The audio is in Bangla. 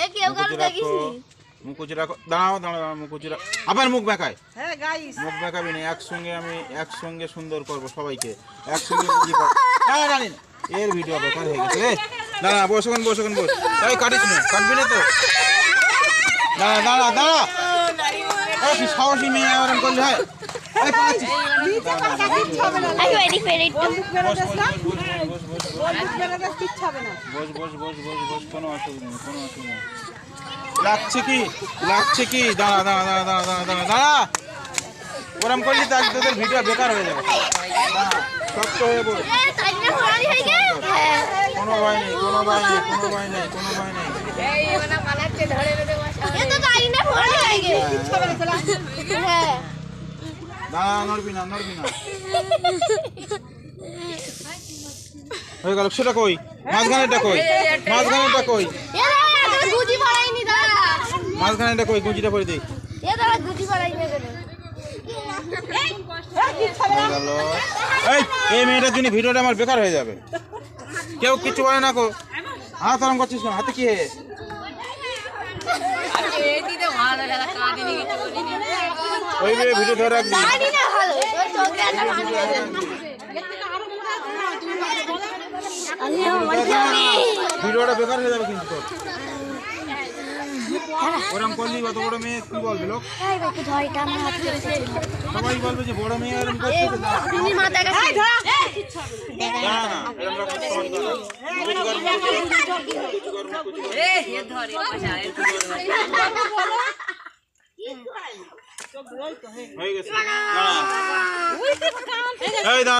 এ কেউ কারো দেখিস মুকুচ রাখো, দাঁড়াও দাঁড়াও, মুকুচ রাখো, আবার মুখ বেঁকায়। হ্যাঁ গাইস, মুখ বেঁকাবি না, একসঙ্গে সুন্দর করবো সবাইকে একসঙ্গে। দাঁড়া দাঁড়ি না, এর ভিডিও বেকার হয়ে গেছে রে। দাঁড়া, বসুন বস, তাই কাটিস না, কাটবি না তো। দাঁড়া দাঁড়া দাঁড়া, কি সাহসী মেয়ে আরাম করলে হয়। কোনো অসুবিধা নেই, কোনো অসুবিধা নেই। লাগছে কি দাঁড়া দাঁড়া দাঁড়া দাঁড়া দাঁড়া দাঁড়া দাঁড়া, ওরম করলি তো তোদের ভিডিও বেকার হয়ে যাবে। শক্ত হয়ে বল, কোনো ভয় নেই, কোনো ভয় নেই, কোনো ভয় নেই, কোনো ভয় নেই। দাঁড়া, নড়বি না, নড়বি না। হয়ে গেল, সেটা কই? মাঝখানেটা কই? মাঝখানেটা কই? মাঝখানেটা কই? গুঁজিটা পরে দিই। এই মেয়েটার জন্য ভিডিওটা আমার বেকার হয়ে যাবে। কেউ কিছু বলে না কো, হাত আরাম করছিস না, হাতে কি হে? ওই ভিডিও ধরে রাখবি, ভিডিওটা বেকার হয়ে যাবে কিন্তু। ওরম করলি অত বড় মেয়ে কি বলবে লোক? সবাই বলবে যে বড় মেয়ে এরকম করছে। হয়ে গেছে।